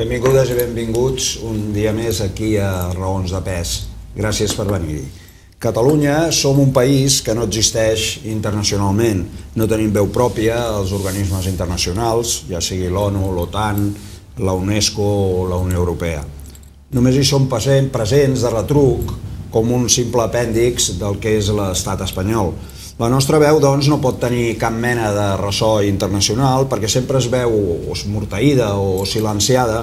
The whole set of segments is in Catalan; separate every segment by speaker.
Speaker 1: Benvingudes i benvinguts un dia més aquí a Raons de Pes. Gràcies per venir-hi. Catalunya som un país que no existeix internacionalment. No tenim veu pròpia als organismes internacionals, ja sigui l'ONU, l'OTAN, la UNESCO o la Unió Europea. Només hi som presents de retruc com un simple apèndix del que és l'estat espanyol. La nostra veu, doncs, no pot tenir cap mena de ressò internacional perquè sempre es veu esmorteïda o silenciada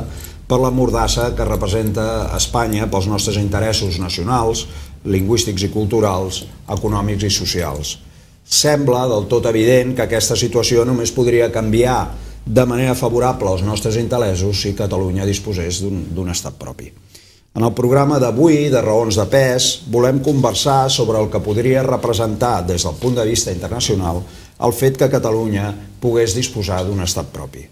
Speaker 1: per la mordassa que representa Espanya pels nostres interessos nacionals, lingüístics i culturals, econòmics i socials. Sembla del tot evident que aquesta situació només podria canviar de manera favorable als nostres interessos si Catalunya disposés d'un estat propi. En el programa d'avui, de Raons de Pes, volem conversar sobre el que podria representar des del punt de vista internacional el fet que Catalunya pogués disposar d'un estat propi.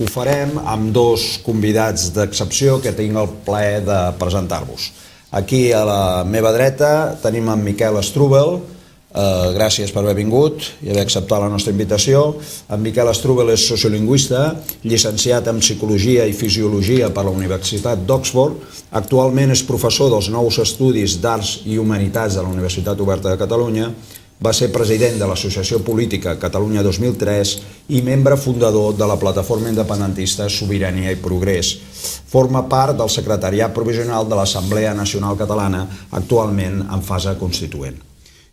Speaker 1: Ho farem amb dos convidats d'excepció que tinc el plaer de presentar-vos. Aquí a la meva dreta tenim en Miquel Strubel. Gràcies per haver vingut i haver acceptat la nostra invitació. En Miquel Strubel és sociolingüista, llicenciat en Psicologia i Fisiologia per la Universitat d'Oxford. Actualment és professor dels nous estudis d'Arts i Humanitats de la Universitat Oberta de Catalunya. Va ser president de l'Associació Política Catalunya 2003 i membre fundador de la plataforma independentista Sobirania i Progrés. Forma part del secretariat provisional de l'Assemblea Nacional Catalana, actualment en fase constituent.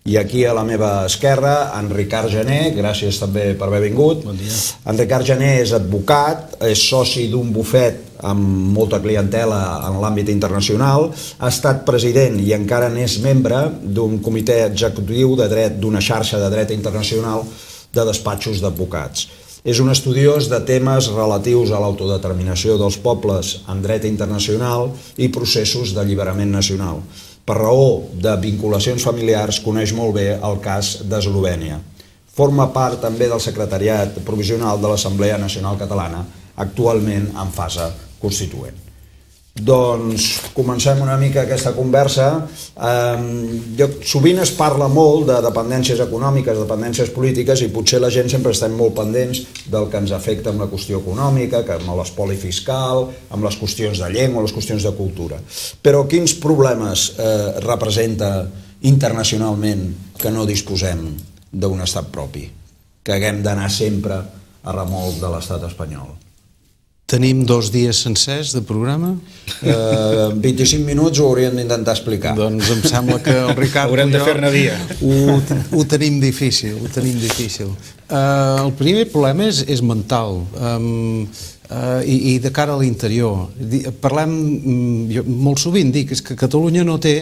Speaker 1: I aquí a la meva esquerra, en Ricard Gené, gràcies també per haver vingut.
Speaker 2: Bon dia.
Speaker 1: En Ricard Gené és advocat, és soci d'un bufet amb molta clientela en l'àmbit internacional, ha estat president i encara n'és membre d'un comitè executiu de dret, d'una xarxa de dret internacional de despatxos d'advocats. És un estudiós de temes relatius a l'autodeterminació dels pobles en dret internacional i processos d'alliberament nacional. Per raó de vinculacions familiars, coneix molt bé el cas d'Eslovènia. Forma part també del secretariat provisional de l'Assemblea Nacional Catalana, actualment en fase constituent. Doncs comencem una mica aquesta conversa. Sovint es parla molt de dependències econòmiques, dependències polítiques, i potser la gent sempre estem molt pendents del que ens afecta amb la qüestió econòmica, amb l'espoli fiscal, amb les qüestions de llengua, les qüestions de cultura. Però quins problemes representa internacionalment que no disposem d'un estat propi, que haguem d'anar sempre a remolc de l'estat espanyol?
Speaker 2: Tenim 2 dies sencers de programa?
Speaker 1: 25 minuts ho hauríem d'intentar explicar.
Speaker 2: Doncs em sembla que el Ricard
Speaker 3: haurem de fer-ne dia.
Speaker 2: Ho tenim difícil, El primer problema és mental i de cara a l'interior. Molt sovint dic que Catalunya no té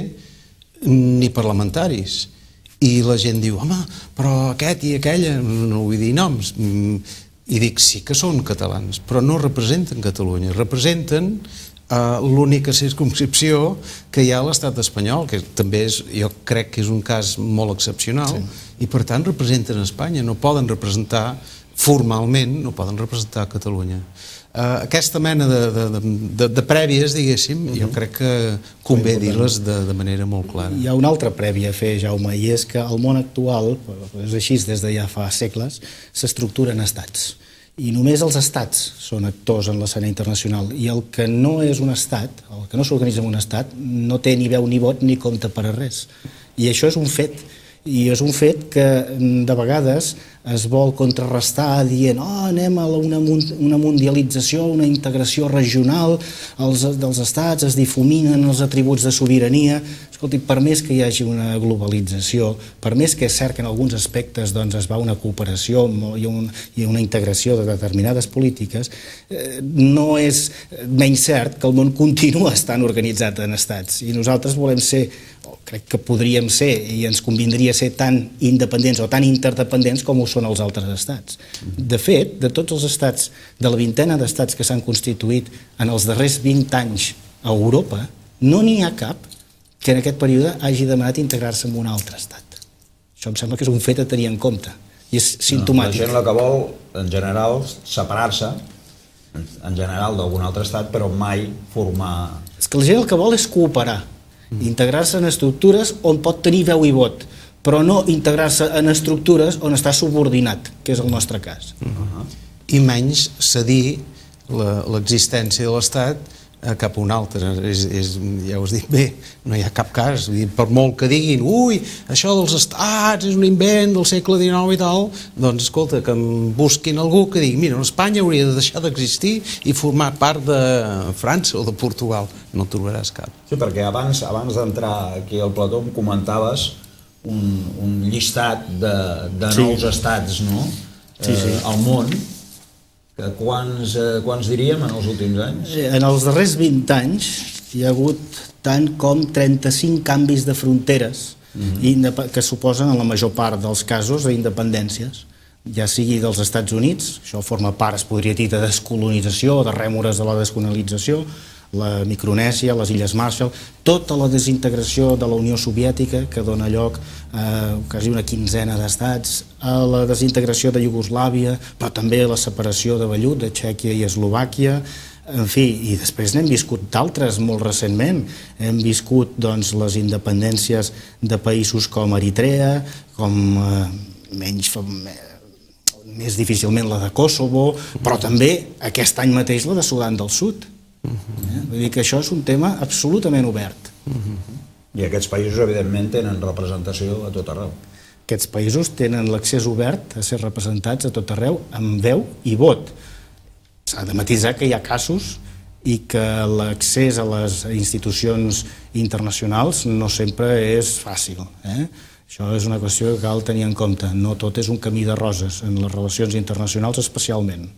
Speaker 2: ni parlamentaris. I la gent diu, home, però aquest i aquella, no vull dir noms, i dic, sí que són catalans, però no representen Catalunya, representen l'única circumscripció que hi ha a l'estat espanyol, que també jo crec que és un cas molt excepcional, i per tant representen Espanya, no poden representar formalment, no poden representar Catalunya. Aquesta mena de prèvies, diguéssim, jo crec que convé dir-les de manera molt clara.
Speaker 3: Hi ha una altra prèvia a fer, Jaume, i és que el món actual, és així des de ja fa segles, s'estructura en estats. I només els estats són actors en l'escena internacional, i el que no és un estat, el que no s'organitza en un estat, no té ni veu ni vot ni compte per a res. I això és un fet, i és un fet que de vegades es vol contrarrestar dient anem a una mundialització, una integració regional dels estats, es difuminen els atributs de sobirania. Escolti, per més que hi hagi una globalització, per més que és cert que en alguns aspectes es va una cooperació i una integració de determinades polítiques, no és menys cert que el món continua estant organitzat en estats, i nosaltres volem ser, crec que podríem ser, i ens convindria ser tan independents o tan interdependents com ho són els altres estats. De fet, de tots els estats, de la vintena d'estats que s'han constituït en els darrers 20 anys a Europa, no n'hi ha cap que en aquest període hagi demanat integrar-se en un altre estat. Això em sembla que és un fet a tenir en compte, i és simptomàtic.
Speaker 1: La gent el que vol, en general, separar-se, en general d'algun altre estat, però mai formar...
Speaker 3: És que la gent el que vol és cooperar, integrar-se en estructures on pot tenir veu i vot, però no integrar-se en estructures on està subordinat, que és el nostre cas.
Speaker 2: I menys cedir l'existència de l'Estat cap a un altre. Ja ho has dit bé, no hi ha cap cas. Per molt que diguin, ui, això dels estats és un invent del segle XIX i tal, doncs escolta, que em busquin algú que digui, mira, Espanya hauria de deixar d'existir i formar part de França o de Portugal. No trobaràs cap.
Speaker 1: Sí, perquè abans d'entrar aquí al plató em comentaves un llistat de nous estats, no? Al món. Quants diríem en els últims anys?
Speaker 3: En els darrers 20 anys hi ha hagut tant com 35 canvis de fronteres que suposen en la major part dels casos d'independències, ja sigui dels Estats Units, això forma part, es podria dir, de descolonització o de rèmores de la descolonització, la Micronèsia, les Illes Marshall, tota la desintegració de la Unió Soviètica que dona lloc a quasi una quinzena d'estats, a la desintegració de Iugoslàvia, però també a la separació de vellut de Txèquia i Eslovàquia, en fi, i després n'hem viscut d'altres molt recentment. Hem viscut doncs, les independències de països com Eritrea, com més difícilment la de Kosovo, però també aquest any mateix la de Sudan del Sud. Vull dir que això és un tema absolutament obert.
Speaker 1: I aquests països, evidentment, tenen representació a tot arreu.
Speaker 3: Aquests països tenen l'accés obert a ser representats a tot arreu amb veu i vot. S'ha de matisar que hi ha casos i que l'accés a les institucions internacionals no sempre és fàcil. Això és una qüestió que cal tenir en compte. No tot és un camí de roses, en les relacions internacionals especialment.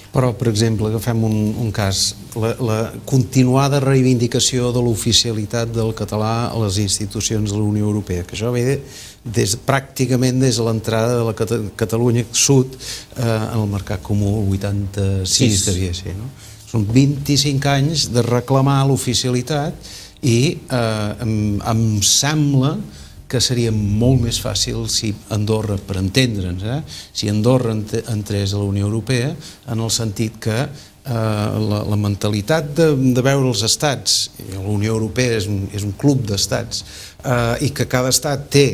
Speaker 2: Però, per exemple, agafem un cas, la continuada reivindicació de l'oficialitat del català a les institucions de la Unió Europea, que això ve pràcticament des de l'entrada de la Catalunya Sud en el mercat comú, el 86 devia ser, no? Són 25 anys de reclamar l'oficialitat i em sembla que seria molt més fàcil si Andorra, per entendre'ns, si Andorra entrés a la Unió Europea, en el sentit que la mentalitat de veure els estats, la Unió Europea és un club d'estats, i que cada estat té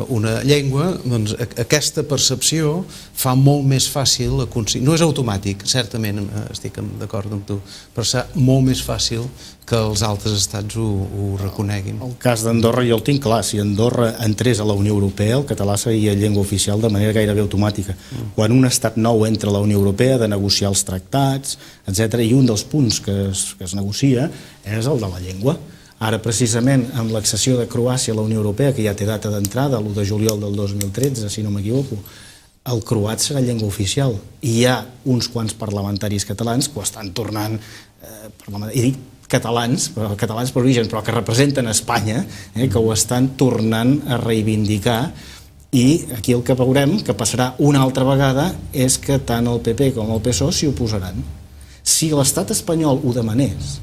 Speaker 2: una llengua, doncs aquesta percepció fa molt més fàcil aconseguir, no és automàtic, certament estic d'acord amb tu, però serà molt més fàcil que els altres estats ho reconeguin.
Speaker 3: El cas d'Andorra jo el tinc clar, si Andorra entrés a la Unió Europea el català seria llengua oficial de manera gairebé automàtica. Quan un estat nou entra a la Unió Europea de negociar els tractats, etc., i un dels punts que es negocia és el de la llengua. Ara, precisament, amb l'accessió de Croàcia a la Unió Europea, que ja té data d'entrada, l'1 de juliol del 2013, si no m'equivoco, el croat serà llengua oficial. I hi ha uns quants parlamentaris catalans que ho estan tornant, he dit catalans per origen, però que representen Espanya, que ho estan tornant a reivindicar. I aquí el que veurem, que passarà una altra vegada, és que tant el PP com el PSOE s'hi oposaran. Si l'estat espanyol ho demanés,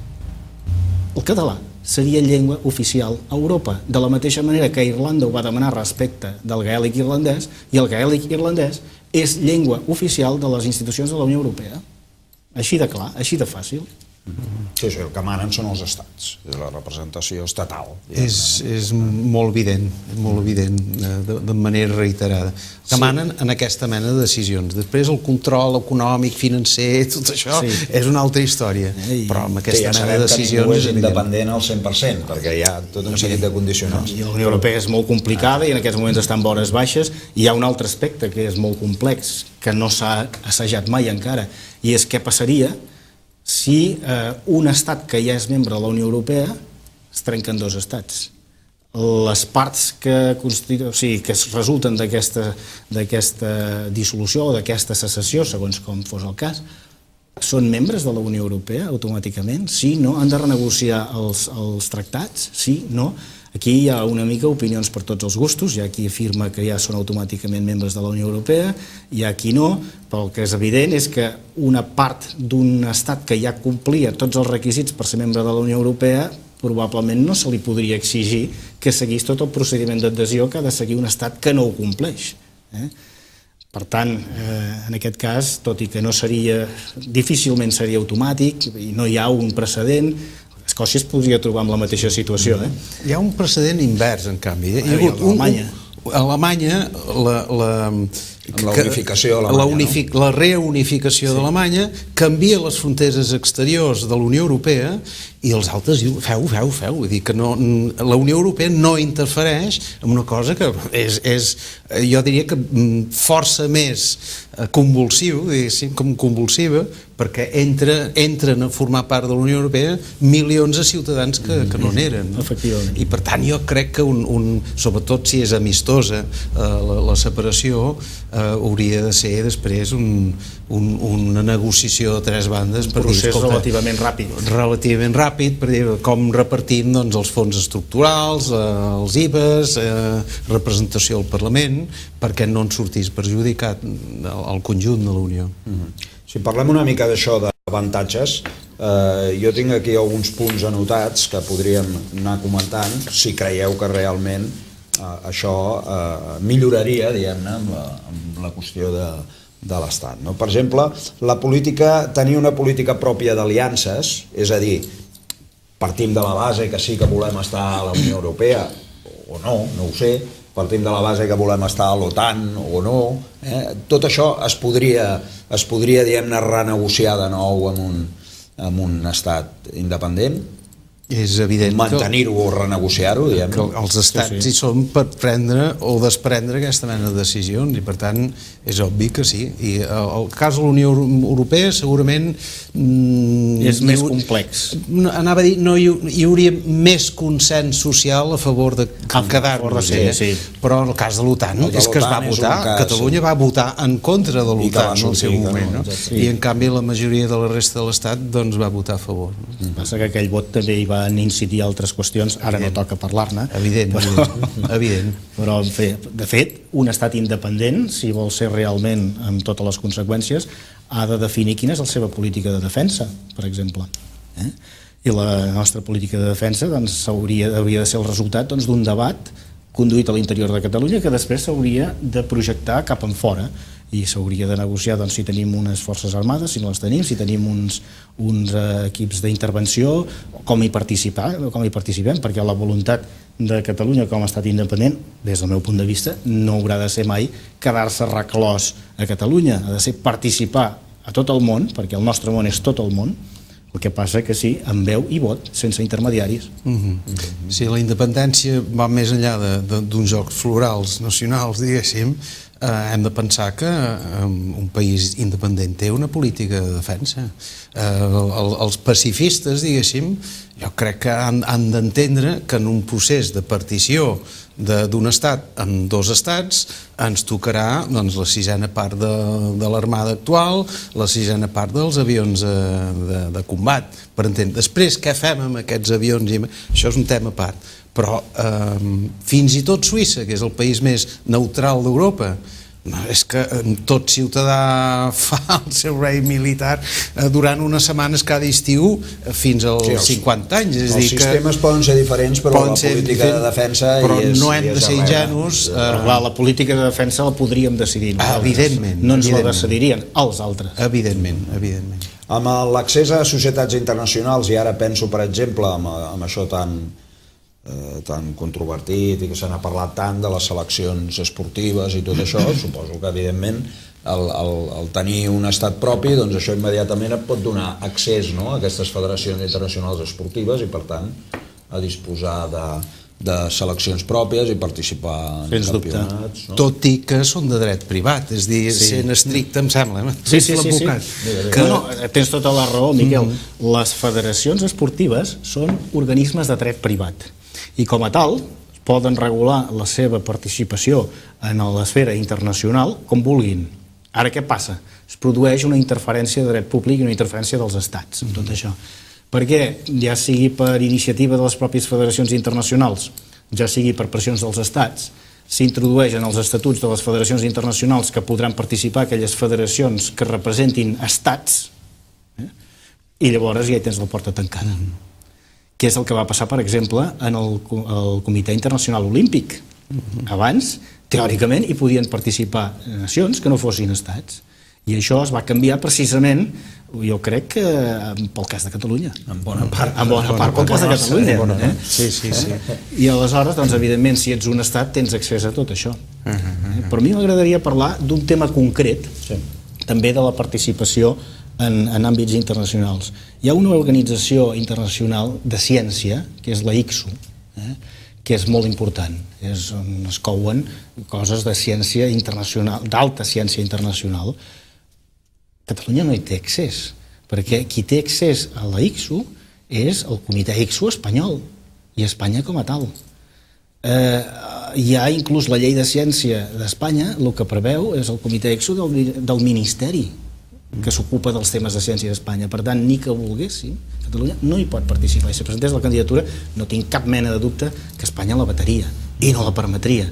Speaker 3: el català seria llengua oficial a Europa, de la mateixa manera que Irlanda ho va demanar respecte del gaèlic irlandès, i el gaèlic irlandès és llengua oficial de les institucions de la Unió Europea. Així de clar, així de fàcil.
Speaker 1: Sí, el que manen són els estats, és la representació estatal.
Speaker 2: És molt evident, de manera reiterada, que manen en aquesta mena de decisions. Després el control econòmic, financer, tot això és una altra història, però amb aquesta mena de decisions
Speaker 1: no és independent al 100%, perquè hi ha tot un seguit de condicionants.
Speaker 3: I la Unió Europea és molt complicada i en aquests moments està en vores baixes. Hi ha un altre aspecte que és molt complex, que no s'ha assajat mai encara, i és què passaria si un estat que ja és membre de la Unió Europea es trenca en dos estats. Les parts que resulten d'aquesta dissolució o d'aquesta secessió, segons com fos el cas, són membres de la Unió Europea automàticament? Sí, no? Han de renegociar els tractats? Sí, no? Aquí hi ha una mica opinions per tots els gustos, hi ha qui afirma que ja són automàticament membres de la Unió Europea, hi ha qui no, però el que és evident és que una part d'un estat que ja complia tots els requisits per ser membre de la Unió Europea probablement no se li podria exigir que seguís tot el procediment d'adhesió que ha de seguir un estat que no ho compleix. Per tant, en aquest cas, tot i que difícilment seria automàtic i no hi ha un precedent, Escòcia es podria trobar amb la mateixa situació.
Speaker 2: Hi ha un precedent invers, en canvi.
Speaker 3: Alemanya.
Speaker 2: A Alemanya
Speaker 1: Amb la unificació d'Alemanya,
Speaker 2: la reunificació d'Alemanya canvia les fronteres exteriors de la Unió Europea i els altres diuen, feu, vull dir que no, la Unió Europea no interfereix en una cosa que és jo diria que força més convulsiu, diguéssim, com convulsiva, perquè entren a formar part de la Unió Europea milions de ciutadans que no n'eren.
Speaker 3: Efectivament.
Speaker 2: I per tant jo crec que sobretot si és amistosa la separació, hauria de ser després una negociació de tres bandes per dir,
Speaker 3: procés relativament ràpid,
Speaker 2: per dir com repartim els fons estructurals, els IVAs, representació al Parlament, perquè no en sortís perjudicat el conjunt de la Unió.
Speaker 1: Si parlem una mica d'això d'avantatges, jo tinc aquí alguns punts anotats que podríem anar comentant si creieu que realment això milloraria, diguem-ne, amb la qüestió de l'Estat. Per exemple, tenir una política pròpia d'aliances, és a dir, partim de la base que sí que volem estar a la Unió Europea, o no ho sé, partim de la base que volem estar a l'OTAN o no, tot això es podria diguem-ne, renegociar de nou amb un estat independent,
Speaker 2: és evident
Speaker 1: mantenir-ho o renegociar-ho, diguem-ne.
Speaker 2: Que els estats hi són per prendre o desprendre aquesta mena de decisions i per tant és obvi que sí. I el cas de la Unió Europea segurament
Speaker 3: és més complex.
Speaker 2: Anava a dir, no hi hauria més consens social a favor de quedar-nos, però en el cas de l'OTAN és que es va votar, Catalunya va votar en contra de l'OTAN en el seu moment, i en canvi la majoria de la resta de l'Estat va votar a favor.
Speaker 3: Passa que aquell vot també hi va incidir altres qüestions, ara no toca parlar-ne.
Speaker 2: Evident.
Speaker 3: Però, de fet, un estat independent, si vol ser realment amb totes les conseqüències, ha de definir quina és la seva política de defensa, per exemple. I la nostra política de defensa hauria de ser el resultat d'un debat conduït a l'interior de Catalunya que després s'hauria de projectar cap en fora i s'hauria de negociar si tenim unes forces armades, si no les tenim, si tenim uns equips d'intervenció, com hi participem, perquè la voluntat de Catalunya com a estat independent, des del meu punt de vista, no haurà de ser mai quedar-se reclòs a Catalunya, ha de ser participar a tot el món, perquè el nostre món és tot el món, el que passa que sí, amb veu i vot, sense intermediaris.
Speaker 2: Sí, la independència va més enllà d'uns jocs florals nacionals, diguéssim. Hem de pensar que un país independent té una política de defensa. Els pacifistes, diguéssim, jo crec que han d'entendre que en un procés de partició d'un estat amb dos estats ens tocarà la sisena part de l'armada actual, la sisena part dels avions de combat, per entendre. Després, què fem amb aquests avions? Això és un tema a part. Però fins i tot Suïssa, que és el país més neutral d'Europa, és que tot ciutadà fa el seu rei militar durant unes setmanes cada estiu fins als 50 anys.
Speaker 1: Els sistemes poden ser diferents, però la política de defensa
Speaker 2: però no hem de ser ingenus.
Speaker 3: La política de defensa la podríem decidir nosaltres.
Speaker 2: Evidentment.
Speaker 3: No ens la decidirien els altres.
Speaker 2: Evidentment.
Speaker 1: Amb l'accés a societats internacionals, i ara penso, per exemple, amb això tan controvertit i que se n'ha parlat tant de les seleccions esportives i tot això, suposo que evidentment el tenir un estat propi, doncs això immediatament et pot donar accés a aquestes federacions internacionals esportives i per tant a disposar de seleccions pròpies i participar en campionats.
Speaker 2: Tot i que són de dret privat, és dir, sent estricte, em sembla.
Speaker 3: Sí. Tens tota la raó, Miquel. Les federacions esportives són organismes de dret privat i com a tal poden regular la seva participació en l'esfera internacional com vulguin. Ara què passa? Es produeix una interferència de dret públic i una interferència dels estats en tot això. Perquè ja sigui per iniciativa de les pròpies federacions internacionals, ja sigui per pressions dels estats, s'introdueixen els estatuts de les federacions internacionals que podran participar aquelles federacions que representin estats i llavors ja hi tens la porta tancada. Que és el que va passar, per exemple, en el Comitè Internacional Olímpic. Abans, teòricament, hi podien participar nacions que no fossin estats. I això es va canviar precisament, jo crec que pel cas de Catalunya.
Speaker 1: En bona part.
Speaker 3: En bona part pel cas de Catalunya.
Speaker 2: Sí.
Speaker 3: I aleshores, doncs, evidentment, si ets un estat, tens accés a tot això. Però a mi m'agradaria parlar d'un tema concret, també de la participació en àmbits internacionals. Hi ha una organització internacional de ciència, que és la ICSU, que és molt important. És on es couen coses de ciència internacional, d'alta ciència internacional. Catalunya no hi té accés, perquè qui té accés a la ICSU és el comitè ICSU espanyol, i Espanya com a tal. Hi ha inclús la llei de ciència d'Espanya, el que preveu és el comitè ICSU del Ministeri, que s'ocupa dels temes de ciència d'Espanya. Per tant, ni que volguéssim, Catalunya no hi pot participar. I si presentés la candidatura, no tinc cap mena de dubte que Espanya la vetaria i no la permetria.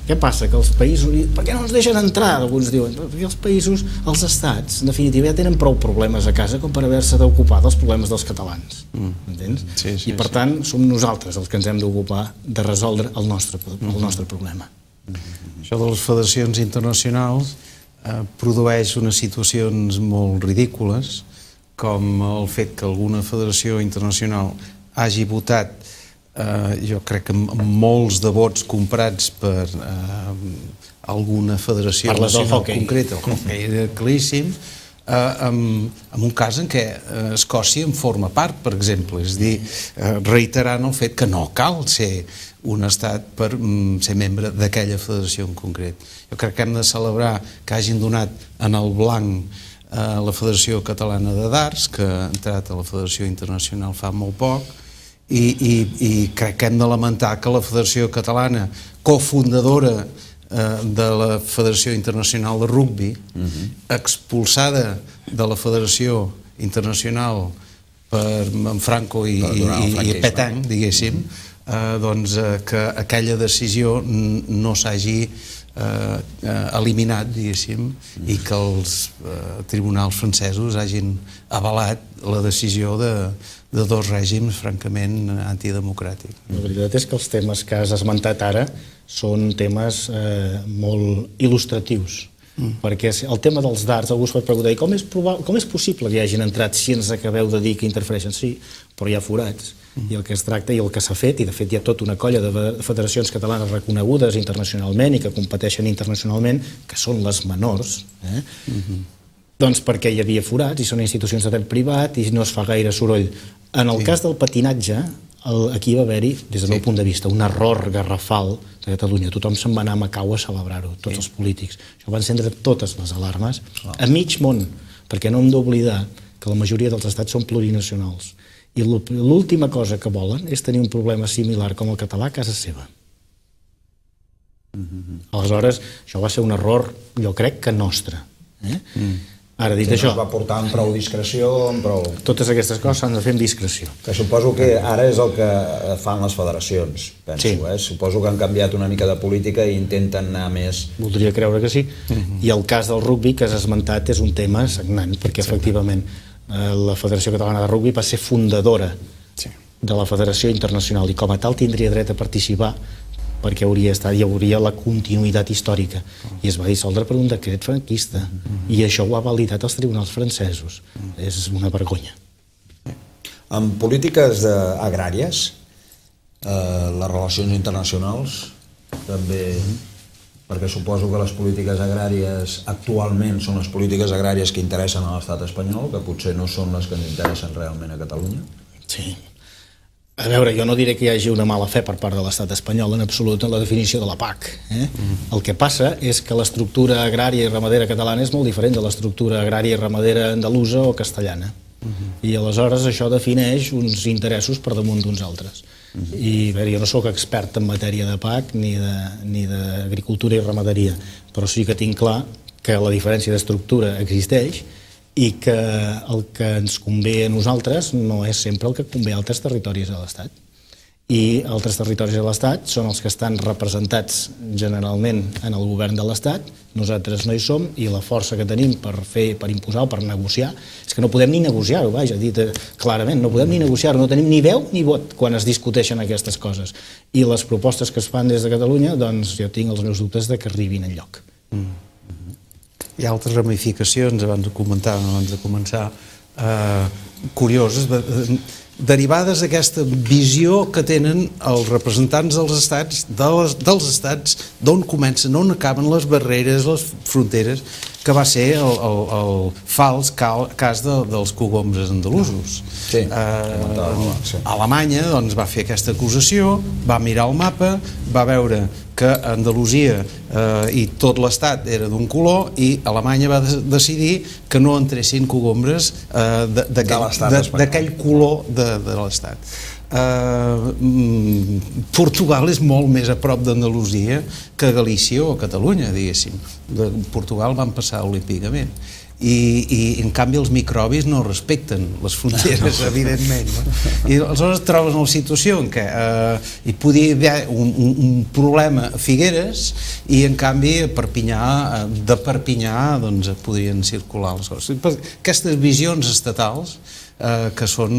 Speaker 3: Què passa? Que els països... Per què no ens deixen entrar? Alguns diuen, perquè els països, els estats, en definitiva, ja tenen prou problemes a casa com per haver-se d'ocupar dels problemes dels catalans. Entens? I per tant, som nosaltres els que ens hem d'ocupar de resoldre el nostre problema.
Speaker 2: Això de les federacions internacionals produeix unes situacions molt ridícules, com el fet que alguna federació internacional hagi votat, jo crec que amb molts de vots comprats per alguna federació nacional concreta, el hoquei era claríssim, en un cas en què Escòcia en forma part, per exemple, és a dir, reiterant el fet que no cal ser un estat per ser membre d'aquella federació en concret. Jo crec que hem de celebrar que hagin donat en el blanc la Federació Catalana de Darts, que ha entrat a la Federació Internacional fa molt poc, i crec que hem de lamentar que la Federació Catalana, cofundadora de la Federació Internacional de Rugbi, expulsada de la Federació Internacional per Franco i Petang, diguéssim, doncs que aquella decisió no s'hagi eliminat, diguéssim, i que els tribunals francesos hagin avalat la decisió de dos règims francament antidemocràtics.
Speaker 3: La veritat és que els temes que has esmentat ara són temes molt il·lustratius, perquè el tema dels darts, algú es pot preguntar com és possible que hi hagin entrat si ens acabeu de dir que interfereixen? Sí, però hi ha forats, i el que es tracta i el que s'ha fet, i de fet hi ha tota una colla de federacions catalanes reconegudes internacionalment i que competeixen internacionalment, que són les menors, doncs perquè hi havia forats i són institucions de dret privat i no es fa gaire soroll. En el cas del patinatge, aquí va haver-hi, des del meu punt de vista, un error garrafal de Catalunya. Tothom se'n va anar a Macau a celebrar-ho, tots els polítics. Això va encendre totes les alarmes a mig món, perquè no hem d'oblidar que la majoria dels estats són plurinacionals. I l'última cosa que volen és tenir un problema similar com el català a casa seva. Aleshores, això va ser un error, jo crec que nostre. Ara, dit això...
Speaker 1: Es va portar amb prou discreció, amb prou...
Speaker 3: Totes aquestes coses s'han de fer amb discreció.
Speaker 1: Que suposo que ara és el que fan les federacions, penso. Suposo que han canviat una mica de política i intenten anar més...
Speaker 3: Voldria creure que sí. I el cas del rugbi que has esmentat és un tema sagnant, perquè efectivament la Federació Catalana de Rugbi va ser fundadora de la Federació Internacional i com a tal tindria dret a participar perquè hi hauria la continuïtat històrica i es va dissoldre per un decret franquista i això ho ha validat els tribunals francesos. És una vergonya.
Speaker 1: En polítiques agràries, les relacions internacionals també... perquè suposo que les polítiques agràries actualment són les polítiques agràries que interessen a l'estat espanyol, que potser no són les que ens interessen realment a Catalunya.
Speaker 3: Sí. A veure, jo no diré que hi hagi una mala fe per part de l'estat espanyol en absolut en la definició de la PAC. El que passa és que l'estructura agrària i ramadera catalana és molt diferent de l'estructura agrària i ramadera andalusa o castellana. I aleshores això defineix uns interessos per damunt d'uns altres. I bé, jo no sóc expert en matèria de PAC ni d'agricultura i ramaderia, però sí que tinc clar que la diferència d'estructura existeix i que el que ens convé a nosaltres no és sempre el que convé a altres territoris de l'Estat. I altres territoris de l'Estat són els que estan representats generalment en el govern de l'Estat, nosaltres no hi som i la força que tenim per imposar o per negociar és que no podem ni negociar-ho, vaja, dit clarament, no podem ni negociar-ho, no tenim ni veu ni vot quan es discuteixen aquestes coses. I les propostes que es fan des de Catalunya, doncs jo tinc els meus dubtes de que arribin enlloc.
Speaker 2: hi ha altres ramificacions, abans de començar, curioses, derivades d'aquesta visió que tenen els representants dels estats, d'on comencen, on acaben les barreres, les fronteres, que va ser el fals cas dels cogombres andalusos. Alemanya va fer aquesta acusació, va mirar el mapa, va veure que Andalusia i tot l'estat era d'un color i Alemanya va decidir que no entressin cogombres d'aquell color de l'estat. Portugal és molt més a prop d'Andalusia que Galícia o Catalunya, diguéssim. De Portugal van passar olímpicament. I en canvi els microbis no respecten les fronteres, evidentment. I aleshores trobes una situació en què hi podia haver un problema a Figueres i en canvi de Perpinyà podrien circular les coses. Aquestes visions estatals que són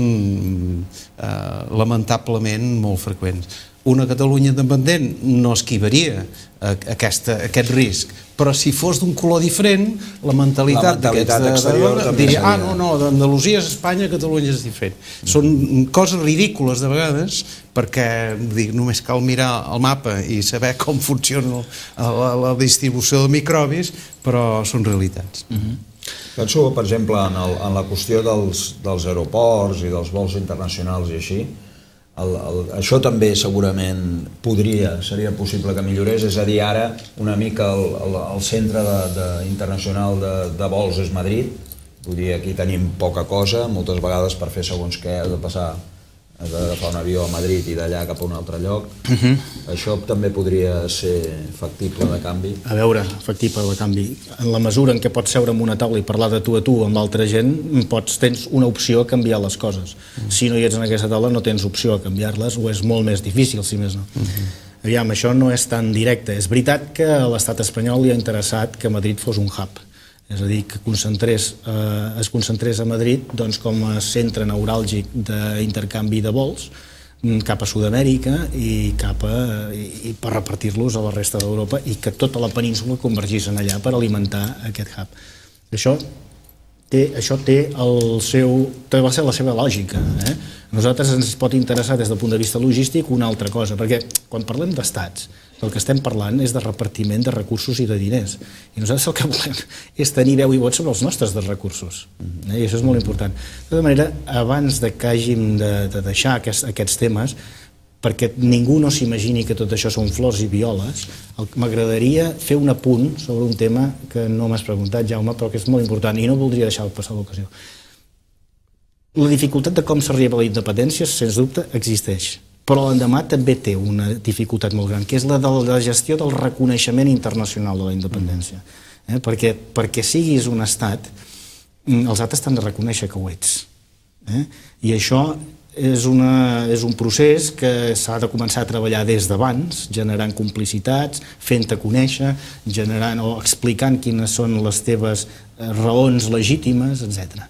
Speaker 2: lamentablement molt freqüents. Una Catalunya independent no esquivaria aquest risc, però si fos d'un color diferent, la mentalitat diria, no, d'Andalusia és Espanya, Catalunya és diferent. Són coses ridícules de vegades, perquè només cal mirar el mapa i saber com funciona la distribució de microbis, però són realitats.
Speaker 1: Penso, per exemple, en la qüestió dels aeroports i dels vols internacionals i així, això també segurament seria possible que millorés, és a dir, ara una mica el centre internacional de vols és Madrid, vull dir, aquí tenim poca cosa, moltes vegades per fer segons què has d'agafar un avió a Madrid i d'allà cap a un altre lloc. Això també podria ser factible de canvi?
Speaker 3: A veure, factible de canvi. En la mesura en què pots seure en una taula i parlar de tu a tu amb l'altra gent, tens una opció a canviar les coses. Si no hi ets en aquesta taula no tens opció a canviar-les o és molt més difícil, si més no. Aviam, això no és tan directe. És veritat que a l'estat espanyol li ha interessat que Madrid fos un hub. És a dir, que es concentrés a Madrid com a centre neuràlgic d'intercanvi de vols cap a Sud-amèrica i per repartir-los a la resta d'Europa i que tota la península convergís en allà per alimentar aquest hub. Això té la seva lògica. A nosaltres ens pot interessar des del punt de vista logístic una altra cosa, perquè quan parlem d'estats, el que estem parlant és de repartiment de recursos i de diners. I nosaltres el que volem és tenir veu i vot sobre els nostres recursos. I això és molt important. De tota manera, abans que hàgim de deixar aquests temes, perquè ningú no s'imagini que tot això són flors i violes, m'agradaria fer un apunt sobre un tema que no m'has preguntat, Jaume, però que és molt important i no voldria deixar passar l'ocasió. La dificultat de com s'arriba a la independència, sens dubte, existeix. Però l'endemà també té una dificultat molt gran, que és la de la gestió del reconeixement internacional de la independència. Perquè siguis un estat, els altres t'han de reconèixer que ho ets. I això és un procés que s'ha de començar a treballar des d'abans, generant complicitats, fent-te conèixer, explicant quines són les teves raons legítimes, etc.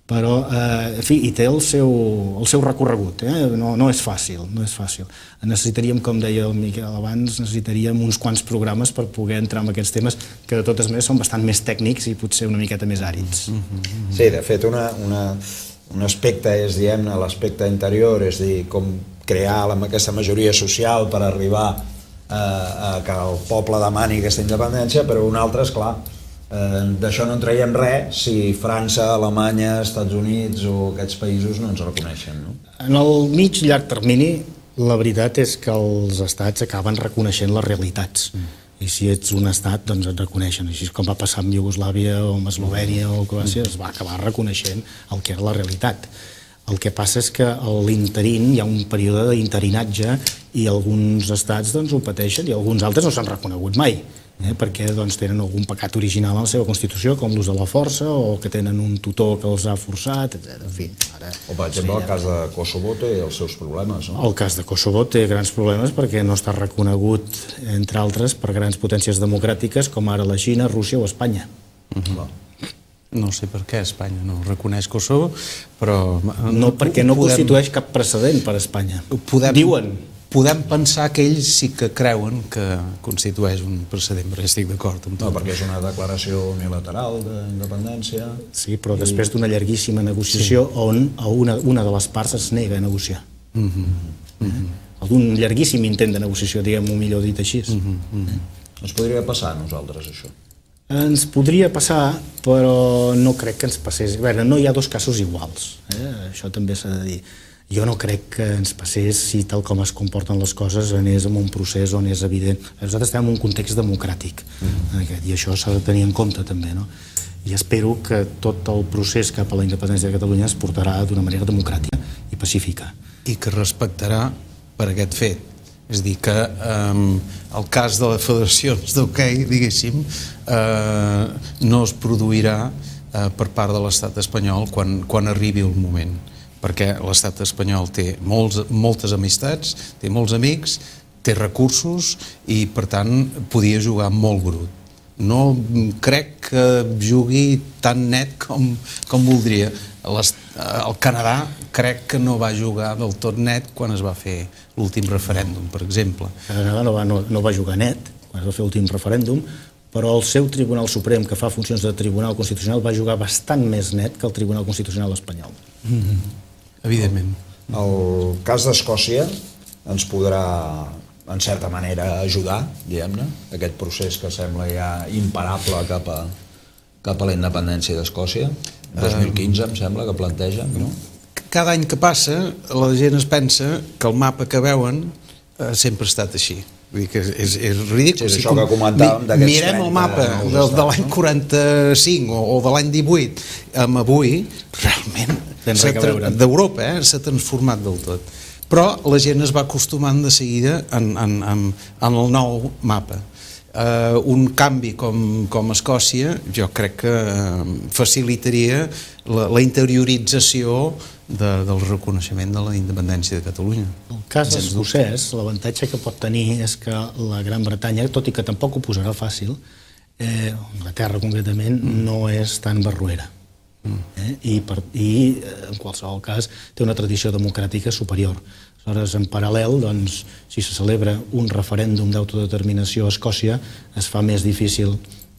Speaker 3: Però, en fi, hi té el seu recorregut, no és fàcil, no és fàcil. Necessitaríem, com deia el Miquel abans, necessitaríem uns quants programes per poder entrar en aquests temes que de totes maneres són bastant més tècnics i potser una miqueta més àrids.
Speaker 1: Sí, de fet, un aspecte és, diguem-ne, l'aspecte interior, és dir, com crear aquesta majoria social per arribar a que el poble demani aquesta independència, però un altre, esclar, d'això no en traiem res si França, Alemanya, Estats Units o aquests països no ens reconeixen.
Speaker 3: En el mig i llarg termini, la veritat és que els estats acaben reconeixent les realitats. I si ets un estat, doncs et reconeixen. Així com va passar amb Iugoslàvia o amb Eslovènia o Croàcia, es va acabar reconeixent el que era la realitat. El que passa és que a l'interín hi ha un període d'interinatge i alguns estats ho pateixen i alguns altres no s'han reconegut mai. Perquè tenen algun pecat original a la seva Constitució, com l'ús de la força, o que tenen un tutor que els ha forçat, etc.
Speaker 1: O, per exemple, el cas de Kosovo té els seus problemes, no?
Speaker 3: El cas de Kosovo té grans problemes perquè no està reconegut, entre altres, per grans potències democràtiques com ara la Xina, Rússia o Espanya.
Speaker 2: No sé per què Espanya no reconeix Kosovo, però...
Speaker 3: No, perquè no constitueix cap precedent per a Espanya. Diuen.
Speaker 2: podem pensar que ells sí que creuen que constitueix un precedent, perquè estic d'acord amb
Speaker 1: No,
Speaker 2: tu.
Speaker 1: perquè és una declaració unilateral d'independència.
Speaker 3: Sí, però després d'una llarguíssima negociació on una de les parts es nega a negociar. D'un llarguíssim intent de negociació, diguem-ho millor dit així.
Speaker 1: Ens podria passar a nosaltres, això?
Speaker 3: Ens podria passar, però no crec que ens passés. A veure, no hi ha dos casos iguals, això també s'ha de dir. Jo no crec que ens passés si tal com es comporten les coses anés en un procés on és evident. Nosaltres estem en un context democràtic i això s'ha de tenir en compte també, no? I espero que tot el procés cap a la independència de Catalunya es portarà d'una manera democràtica i pacífica.
Speaker 2: I que respectarà per aquest fet. És a dir, que el cas de les federacions d'hoquei, diguéssim, no es produirà per part de l'estat espanyol quan arribi el moment, perquè l'estat espanyol té moltes amistats, té molts amics, té recursos i, per tant, podia jugar molt brut. No crec que jugui tan net com voldria. El Canadà crec que no va jugar del tot net quan es va fer l'últim referèndum, per exemple.
Speaker 3: El Canadà no va jugar net quan es va fer l'últim referèndum, però el seu Tribunal Suprem, que fa funcions de Tribunal Constitucional, va jugar bastant més net que el Tribunal Constitucional espanyol.
Speaker 2: Evidentment.
Speaker 1: El cas d'Escòcia ens podrà, en certa manera, ajudar, diguem-ne, aquest procés que sembla ja imparable cap a la independència d'Escòcia. 2015, em sembla, que plantegen, no?
Speaker 2: Cada any que passa, la gent es pensa que el mapa que veuen sempre ha estat així. Vull dir que és ridícul.
Speaker 1: Sí, és això que comentàvem d'aquests 30
Speaker 2: mirem el mapa de l'any 45 o de l'any 18 amb avui, realment d'Europa s'ha transformat del tot. Però la gent es va acostumant de seguida en el nou mapa. Un canvi com Escòcia jo crec que facilitaria la interiorització del reconeixement de la independència de Catalunya.
Speaker 3: El cas escocès, l'avantatge que pot tenir és que la Gran Bretanya, tot i que tampoc ho posarà fàcil, Anglaterra concretament, no és tan barruera. I en qualsevol cas té una tradició democràtica superior. Aleshores, en paral·lel, doncs, si se celebra un referèndum d'autodeterminació a Escòcia, es fa més difícil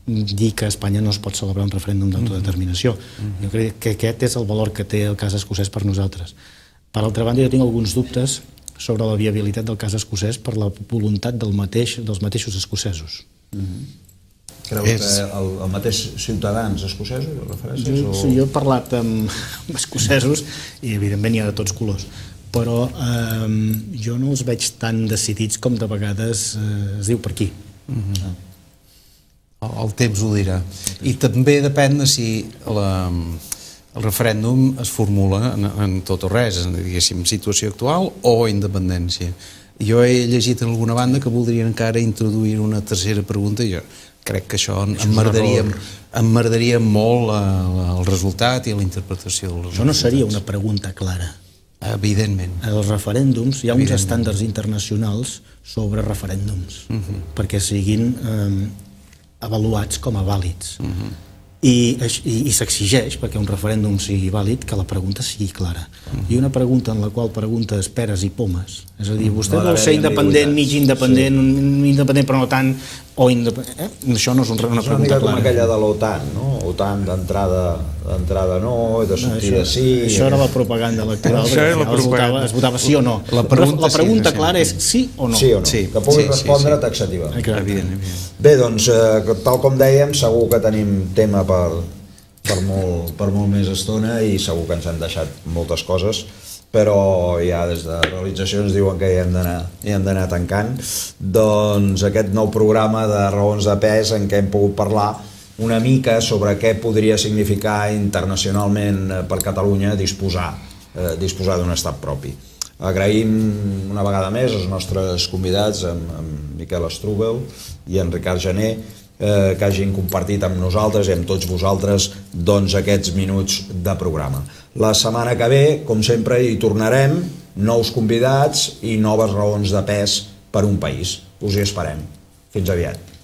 Speaker 3: dir que a Espanya no es pot celebrar un referèndum d'autodeterminació. Jo crec que aquest és el valor que té el cas escocès per nosaltres. Per altra banda, jo tinc alguns dubtes sobre la viabilitat del cas escocès per la voluntat dels mateixos escocesos.
Speaker 1: Creu que el mateix ciutadans escocesos, referències?
Speaker 3: Jo he parlat amb escocesos i evidentment hi ha de tots colors, però jo no els veig tan decidits com de vegades es diu per aquí.
Speaker 2: El temps ho dirà. I també depèn de si el referèndum es formula en tot o res, diguéssim, situació actual o independència. Jo he llegit en alguna banda que voldrien encara introduir una tercera pregunta i jo crec que això emmerdaria molt el resultat i la interpretació dels resultats.
Speaker 3: Això no seria una pregunta clara.
Speaker 2: Evidentment.
Speaker 3: Els referèndums, hi ha uns estàndards internacionals sobre referèndums, perquè siguin avaluats com a vàlids. I s'exigeix, perquè un referèndum sigui vàlid, que la pregunta sigui clara. I una pregunta en la qual preguntes peres i pomes, és a dir, vostè vol ser independent, mig independent, independent però no tant, o independent... Això no és una pregunta clara.
Speaker 1: És una mica com aquella de l'OTAN, no? OTAN d'entrada no, i de sortida sí...
Speaker 3: Això era la propaganda electoral, perquè es votava sí o no. La pregunta clara és sí o no.
Speaker 1: Sí o no, que pugui respondre taxativament.
Speaker 2: Evidentment.
Speaker 1: Bé, doncs, tal com dèiem, segur que tenim tema per molt més estona i segur que ens han deixat moltes coses, però ja des de realització ens diuen que hi hem d'anar tancant. Doncs aquest nou programa de Raons de Pes en què hem pogut parlar una mica sobre què podria significar internacionalment per Catalunya disposar d'un estat propi. Agraïm una vegada més els nostres convidats, en Miquel Strubel i en Ricard Jané, que hagin compartit amb nosaltres i amb tots vosaltres aquests minuts de programa. La setmana que ve, com sempre, hi tornarem, nous convidats i noves raons de pes per un país. Us hi esperem. Fins aviat.